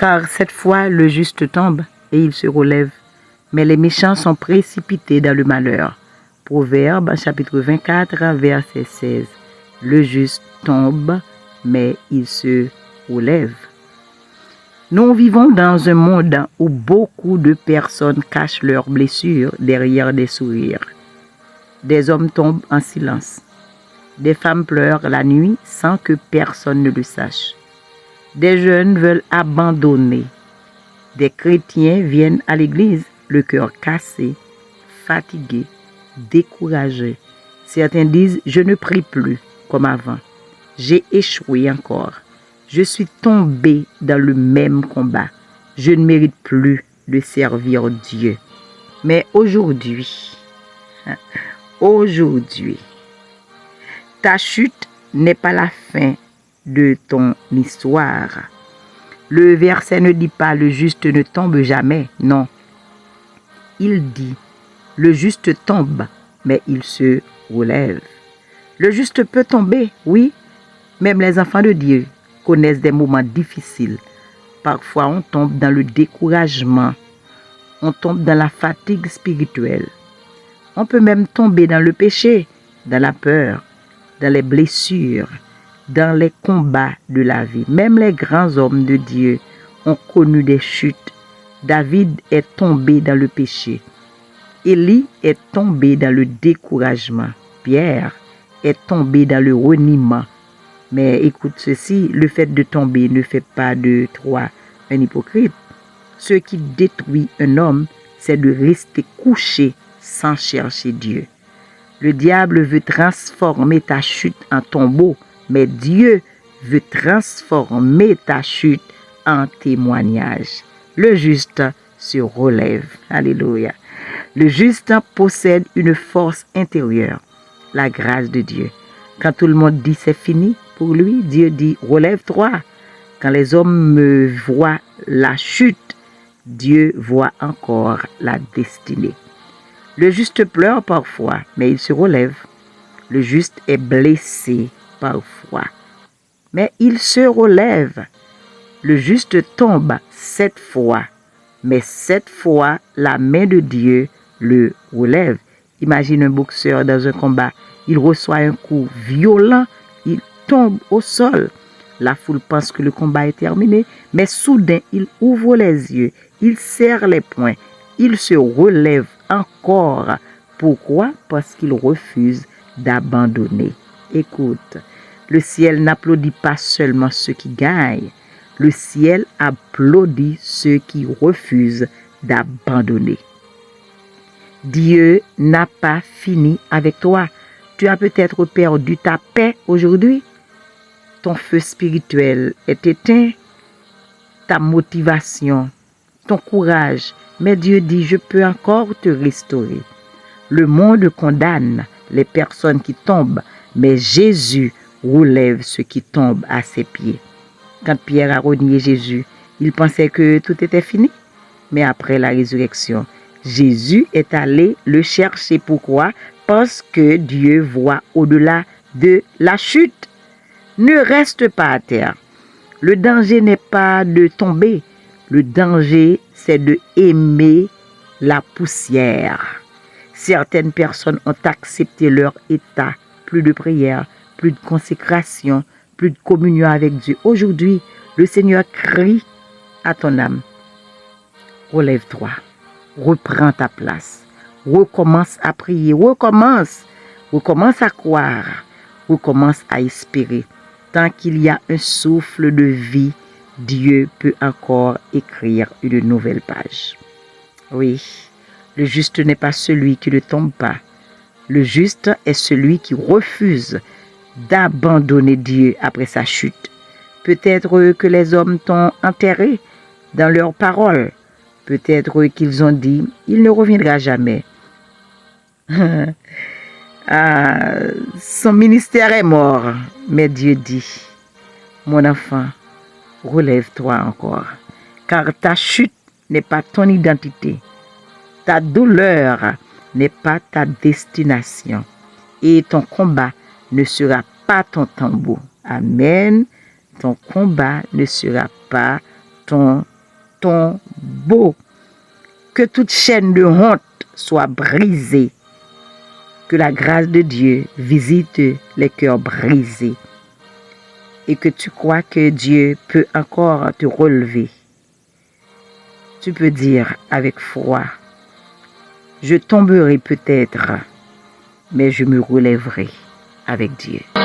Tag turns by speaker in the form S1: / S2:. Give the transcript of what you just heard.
S1: Car cette fois, le juste tombe et il se relève, mais les méchants sont précipités dans le malheur. Proverbe chapitre 24, verset 16. Le juste tombe, mais il se relève. Nous vivons dans un monde où beaucoup de personnes cachent leurs blessures derrière des sourires. Des hommes tombent en silence. Des femmes pleurent la nuit sans que personne ne le sache. Des jeunes veulent abandonner. Des chrétiens viennent à l'église, le cœur cassé, fatigué, découragé. Certains disent « Je ne prie plus comme avant. J'ai échoué encore. Je suis tombé dans le même combat. Je ne mérite plus de servir Dieu. » Mais aujourd'hui, ta chute n'est pas la fin de ton histoire. Le verset ne dit pas « le juste ne tombe jamais ». Non. Il dit « le juste tombe, mais il se relève ». Le juste peut tomber, oui. Même les enfants de Dieu connaissent des moments difficiles. Parfois, on tombe dans le découragement. On tombe dans la fatigue spirituelle. On peut même tomber dans le péché, dans la peur, dans les blessures, dans les combats de la vie. Même les grands hommes de Dieu ont connu des chutes. David est tombé dans le péché. Élie est tombé dans le découragement. Pierre est tombé dans le reniement. Mais écoute ceci, le fait de tomber ne fait pas de toi un hypocrite. Ce qui détruit un homme, c'est de rester couché sans chercher Dieu. Le diable veut transformer ta chute en tombeau, mais Dieu veut transformer ta chute en témoignage. Le juste se relève. Alléluia. Le juste possède une force intérieure, la grâce de Dieu. Quand tout le monde dit c'est fini, pour lui, Dieu dit relève-toi. Quand les hommes me voient la chute, Dieu voit encore la destinée. Le juste pleure parfois, mais il se relève. Le juste est blessé parfois, mais il se relève. Le juste tombe 7 fois, mais 7 fois la main de Dieu le relève. Imagine un boxeur dans un combat, il reçoit un coup violent, il tombe au sol. La foule pense que le combat est terminé, mais soudain, il ouvre les yeux, il serre les poings, il se relève encore. Pourquoi? Parce qu'il refuse d'abandonner. Écoute, le ciel n'applaudit pas seulement ceux qui gagnent, le ciel applaudit ceux qui refusent d'abandonner. Dieu n'a pas fini avec toi. Tu as peut-être perdu ta paix aujourd'hui. Ton feu spirituel est éteint, ta motivation, ton courage. Mais Dieu dit, je peux encore te restaurer. Le monde condamne les personnes qui tombent, mais Jésus relève ceux qui tombent à ses pieds. Quand Pierre a renié Jésus, il pensait que tout était fini. Mais après la résurrection, Jésus est allé le chercher. Pourquoi? Parce que Dieu voit au-delà de la chute. Ne reste pas à terre. Le danger n'est pas de tomber. Le danger, c'est de aimer la poussière. Certaines personnes ont accepté leur état. Plus de prière, plus de consécration, plus de communion avec Dieu. Aujourd'hui, le Seigneur crie à ton âme. Relève-toi. Reprends ta place. Recommence à prier. Recommence à croire. Recommence à espérer. Tant qu'il y a un souffle de vie, Dieu peut encore écrire une nouvelle page. Oui, le juste n'est pas celui qui ne tombe pas. Le juste est celui qui refuse d'abandonner Dieu après sa chute. Peut-être que les hommes t'ont enterré dans leurs paroles. Peut-être qu'ils ont dit, il ne reviendra jamais. Son ministère est mort. Mais Dieu dit, mon enfant, relève-toi encore. Car ta chute n'est pas ton identité. Ta douleur n'est pas ta destination. Et ton combat ne sera pas ton tambour. Amen. Ton combat ne sera pas ton tombeau. Que toute chaîne de honte soit brisée. Que la grâce de Dieu visite les cœurs brisés. Et que tu crois que Dieu peut encore te relever. Tu peux dire avec foi, je tomberai peut-être, mais je me relèverai avec Dieu.